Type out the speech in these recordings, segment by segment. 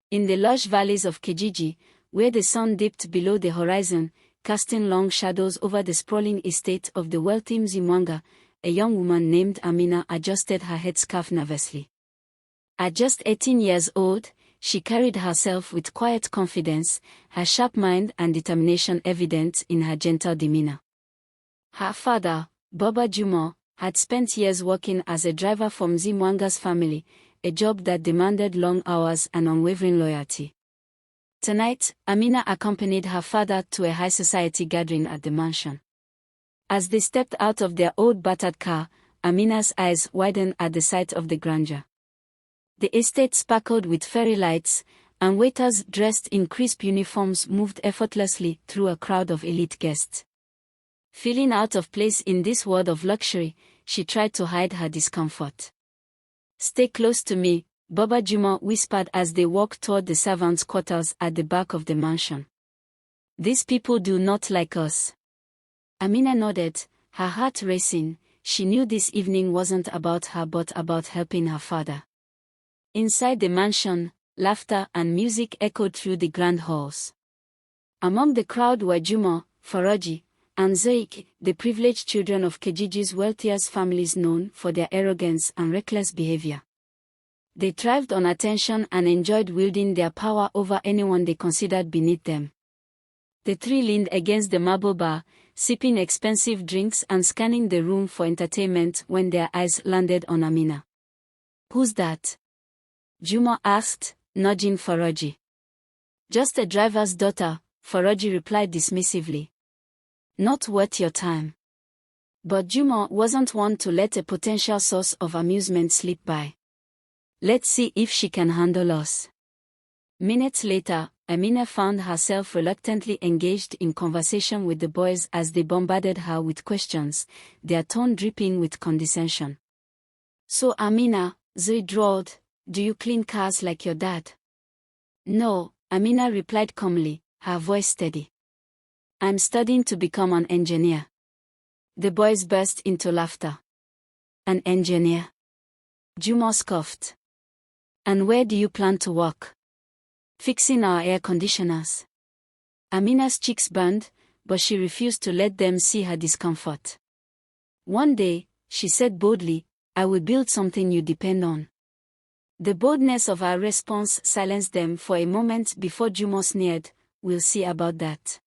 In the lush valleys of Kijiji, where the sun dipped below the horizon, casting long shadows over the sprawling estate of the wealthy Mzimwanga, a young woman named Amina adjusted her headscarf nervously. At just 18 years old, she carried herself with quiet confidence, her sharp mind and determination evident in her gentle demeanor. Her father, Baba Juma, had spent years working as a driver for Mzimwanga's family, a job that demanded long hours and unwavering loyalty. Tonight, Amina accompanied her father to a high society gathering at the mansion. As they stepped out of their old battered car, Amina's eyes widened at the sight of the grandeur. The estate sparkled with fairy lights, and waiters dressed in crisp uniforms moved effortlessly through a crowd of elite guests. Feeling out of place in this world of luxury, she tried to hide her discomfort. "Stay close to me," Baba Juma whispered as they walked toward the servants' quarters at the back of the mansion. "These people do not like us." Amina nodded, her heart racing. She knew this evening wasn't about her but about helping her father. Inside the mansion, laughter and music echoed through the grand halls. Among the crowd were Juma, Faraji, and Zoik, the privileged children of Kijiji's wealthiest families known for their arrogance and reckless behavior. They thrived on attention and enjoyed wielding their power over anyone they considered beneath them. The three leaned against the marble bar, sipping expensive drinks and scanning the room for entertainment when their eyes landed on Amina. "Who's that?" Juma asked, nudging Faraji. "Just a driver's daughter," Faraji replied dismissively. "Not worth your time." But Juma wasn't one to let a potential source of amusement slip by. "Let's see if she can handle us." Minutes later, Amina found herself reluctantly engaged in conversation with the boys as they bombarded her with questions, their tone dripping with condescension. "So Amina," Zoe drawled, "do you clean cars like your dad?" "No," Amina replied calmly, her voice steady. "I'm studying to become an engineer." The boys burst into laughter. "An engineer?" Juma scoffed. "And where do you plan to work?" "Fixing our air conditioners." Amina's cheeks burned, but she refused to let them see her discomfort. "One day," she said boldly, "I will build something you depend on." The boldness of her response silenced them for a moment before Juma sneered, "We'll see about that."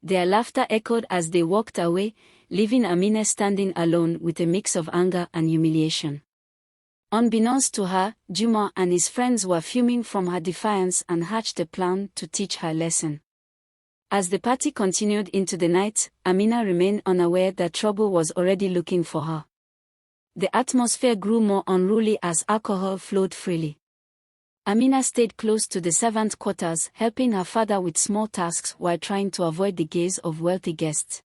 Their laughter echoed as they walked away, leaving Amina standing alone with a mix of anger and humiliation. Unbeknownst to her, Juma and his friends were fuming from her defiance and hatched a plan to teach her a lesson. As the party continued into the night, Amina remained unaware that trouble was already looking for her. The atmosphere grew more unruly as alcohol flowed freely. Amina stayed close to the servant quarters, helping her father with small tasks while trying to avoid the gaze of wealthy guests.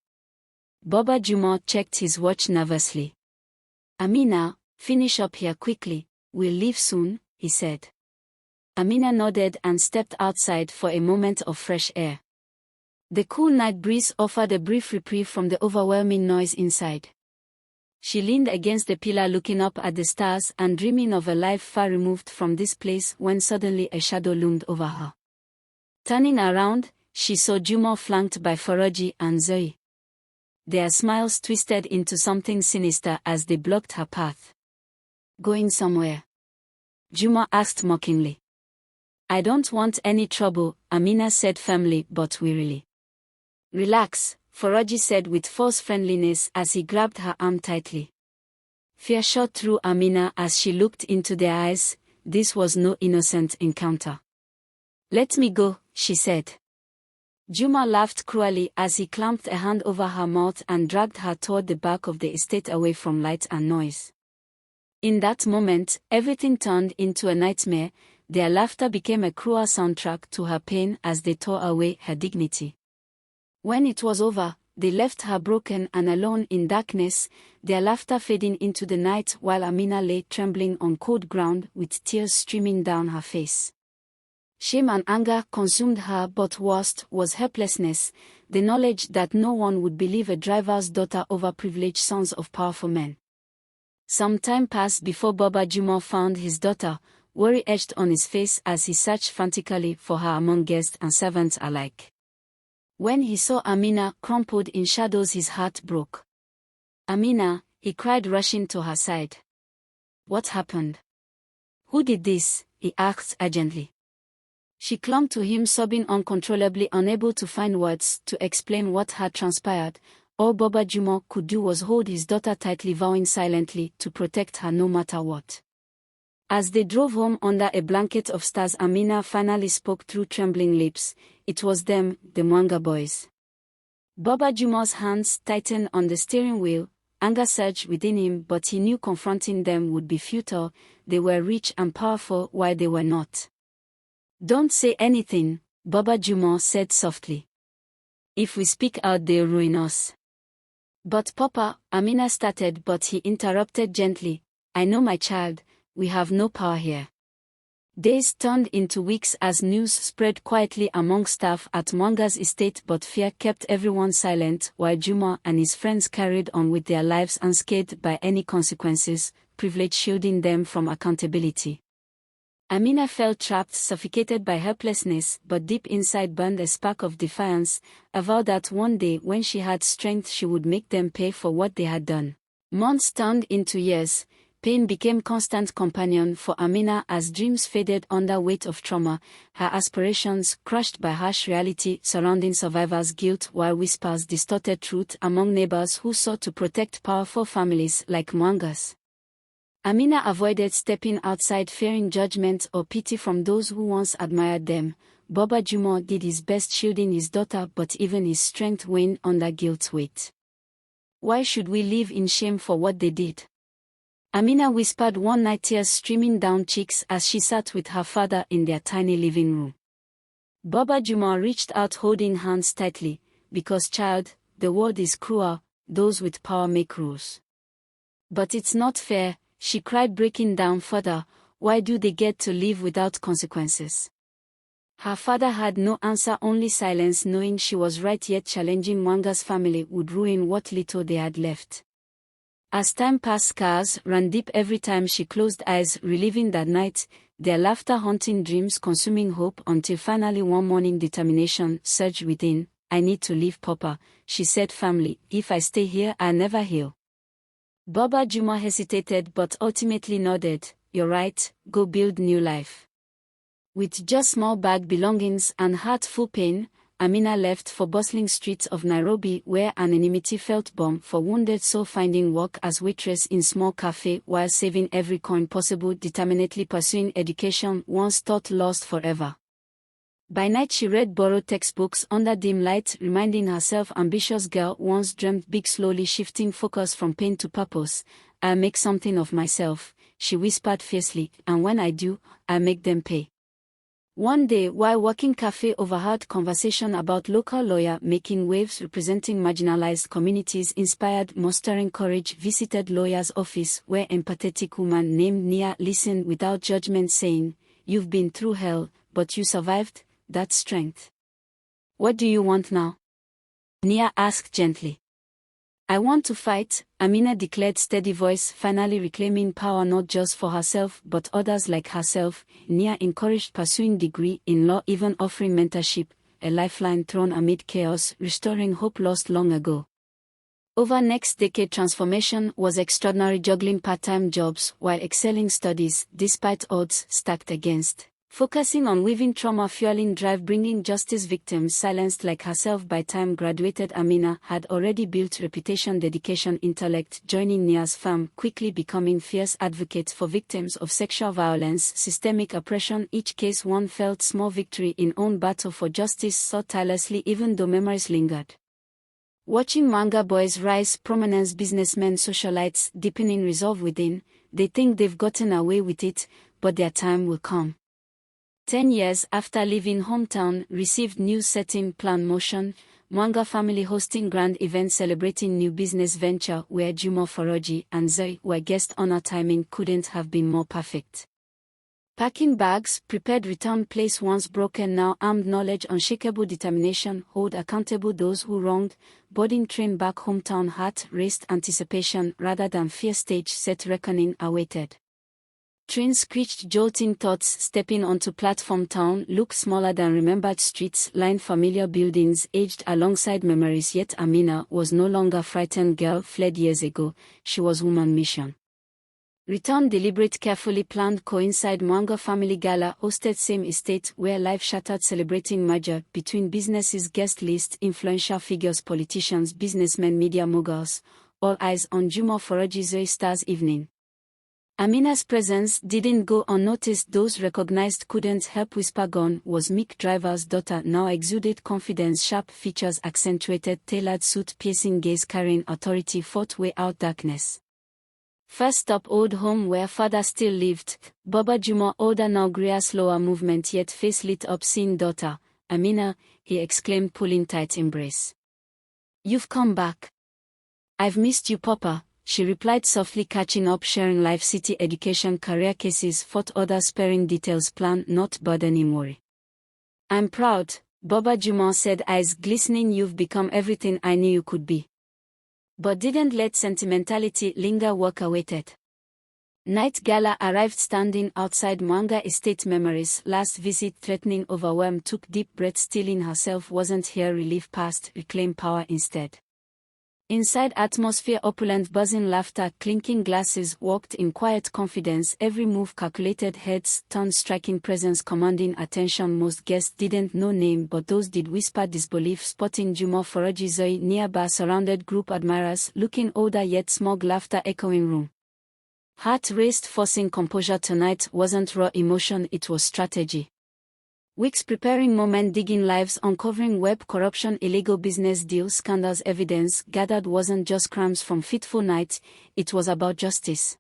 Baba Juma checked his watch nervously. "Amina, finish up here quickly, we'll leave soon," he said. Amina nodded and stepped outside for a moment of fresh air. The cool night breeze offered a brief reprieve from the overwhelming noise inside. She leaned against the pillar looking up at the stars and dreaming of a life far removed from this place when suddenly a shadow loomed over her. Turning around, she saw Juma flanked by Faraji and Zoe. Their smiles twisted into something sinister as they blocked her path. "Going somewhere?" Juma asked mockingly. "I don't want any trouble," Amina said firmly but wearily. "Relax," Faraji said with false friendliness as he grabbed her arm tightly. Fear shot through Amina as she looked into their eyes. This was no innocent encounter. "Let me go," she said. Juma laughed cruelly as he clamped a hand over her mouth and dragged her toward the back of the estate away from light and noise. In that moment, everything turned into a nightmare. Their laughter became a cruel soundtrack to her pain as they tore away her dignity. When it was over, they left her broken and alone in darkness, their laughter fading into the night while Amina lay trembling on cold ground with tears streaming down her face. Shame and anger consumed her, but worst was helplessness, the knowledge that no one would believe a driver's daughter over privileged sons of powerful men. Some time passed before Baba Juma found his daughter, worry etched on his face as he searched frantically for her among guests and servants alike. When he saw Amina crumpled in shadows, his heart broke. "Amina," he cried, rushing to her side. "What happened? Who did this?" he asked urgently. She clung to him, sobbing uncontrollably, unable to find words to explain what had transpired. All Baba Juma could do was hold his daughter tightly, vowing silently to protect her no matter what. As they drove home under a blanket of stars, Amina finally spoke through trembling lips. It was them, the Mwanga boys. Baba Juma's hands tightened on the steering wheel. Anger surged within him, but he knew confronting them would be futile. They were rich and powerful while they were not. "Don't say anything," Baba Juma said softly. "If we speak out, they'll ruin us." "But Papa," Amina started, but he interrupted gently. "I know, my child, we have no power here." Days turned into weeks as news spread quietly among staff at Mwanga's estate, but fear kept everyone silent while Juma and his friends carried on with their lives unscathed by any consequences, privilege shielding them from accountability. Amina felt trapped, suffocated by helplessness, but deep inside burned a spark of defiance, a vow that one day when she had strength she would make them pay for what they had done. Months turned into years. Pain became constant companion for Amina as dreams faded under weight of trauma, her aspirations crushed by harsh reality surrounding survivors' guilt, while whispers distorted truth among neighbors who sought to protect powerful families like Mwanga's. Amina avoided stepping outside, fearing judgment or pity from those who once admired them. Baba Juma did his best shielding his daughter, but even his strength waned under guilt's weight. "Why should we live in shame for what they did?" Amina whispered one night, tears streaming down cheeks as she sat with her father in their tiny living room. Baba Juma reached out, holding hands tightly. "Because, child, the world is cruel, those with power make rules." "But it's not fair," she cried, breaking down further. "Why do they get to live without consequences?" Her father had no answer, only silence, knowing she was right, yet challenging Mwanga's family would ruin what little they had left. As time passed, scars ran deep every time she closed eyes, reliving that night, their laughter haunting dreams, consuming hope, until finally one morning determination surged within. "I need to leave, Papa," she said firmly. "If I stay here, I'll never heal." Baba Juma hesitated but ultimately nodded. "You're right, go build new life." With just small bag belongings and heart full pain, Amina left for bustling streets of Nairobi, where anonymity felt bomb for wounded soul, finding work as waitress in small cafe while saving every coin possible, determinedly pursuing education once thought lost forever. By night she read borrowed textbooks under dim light, reminding herself ambitious girl once dreamt big, slowly shifting focus from pain to purpose. "I'll make something of myself," she whispered fiercely, "and when I do, I'll make them pay." One day, while working cafe, overheard conversation about local lawyer making waves representing marginalized communities. Inspired, mustering courage, visited lawyer's office where empathetic woman named Nia listened without judgment, saying, "You've been through hell, but you survived, that's strength." "What do you want now?" Nia asked gently. "I want to fight," Amina declared, steady voice, finally reclaiming power not just for herself but others like herself. Nia encouraged pursuing degree in law, even offering mentorship, a lifeline thrown amid chaos, restoring hope lost long ago. Over next decade, transformation was extraordinary, juggling part-time jobs while excelling studies despite odds stacked against. Focusing on weaving trauma-fueling drive, bringing justice victims silenced like herself. By time graduated, Amina had already built reputation, dedication, intellect, joining Nia's firm, quickly becoming fierce advocate for victims of sexual violence, systemic oppression. Each case won felt small victory in own battle for justice, sought tirelessly even though memories lingered. Watching Mwanga boys rise, prominence, businessmen, socialites, deepening resolve within, they think they've gotten away with it, but their time will come. 10 years after leaving hometown, received new setting plan motion, Mwanga family hosting grand event celebrating new business venture where Juma Foroji and Zoe were guest honor. Timing couldn't have been more perfect. Packing bags, prepared return place once broken, now armed, knowledge, unshakable determination, hold accountable those who wronged, boarding train back hometown, heart raced, anticipation rather than fear, stage set, reckoning awaited. Train screeched, jolting thoughts, stepping onto platform. Town looked smaller than remembered streets, lined familiar buildings, aged alongside memories. Yet Amina was no longer frightened girl fled years ago. She was woman mission. Return deliberate, carefully planned, coincide Mwanga family gala hosted same estate where life shattered, celebrating merger between businesses, guest list, influential figures, politicians, businessmen, media moguls, all eyes on Juma Forajizoy Stars evening. Amina's presence didn't go unnoticed. Those recognized couldn't help whisper. Gone was Mick Driver's daughter, now exuded confidence, sharp features, accentuated tailored suit, piercing gaze, carrying authority, fought way out darkness. First stop, old home where father still lived. Baba Juma, older now, grayer, slower movement, yet face lit up, seeing daughter. Amina, he exclaimed, pulling tight embrace. You've come back. I've missed you, Papa, she replied softly, catching up, sharing life, city education, career cases, fought others, sparing details, plan, not burdening worry. I'm proud, Baba Juma said, eyes glistening. You've become everything I knew you could be. But didn't let sentimentality linger. Work awaited. Night gala arrived, standing outside Mwanga estate. Memories, last visit, threatening, overwhelmed, took deep breath, stealing herself. Wasn't here, relief passed, reclaim power instead. Inside, atmosphere opulent, buzzing laughter, clinking glasses, walked in quiet confidence, every move calculated, heads turned, striking presence commanding attention. Most guests didn't know name, but those did whisper disbelief, spotting Juma Forajizoy nearby, surrounded group admirers, looking older yet smug, laughter echoing room. Heart raced, forcing composure. Tonight wasn't raw emotion, it was strategy. Weeks preparing, moment, digging lives, uncovering web, corruption, illegal business deals, scandals. Evidence gathered wasn't just crimes from fitful night, it was about justice.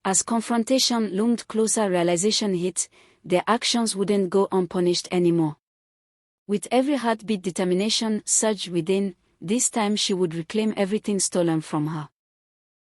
As confrontation loomed closer, realization hit, their actions wouldn't go unpunished anymore. With every heartbeat, determination surged within. This time she would reclaim everything stolen from her.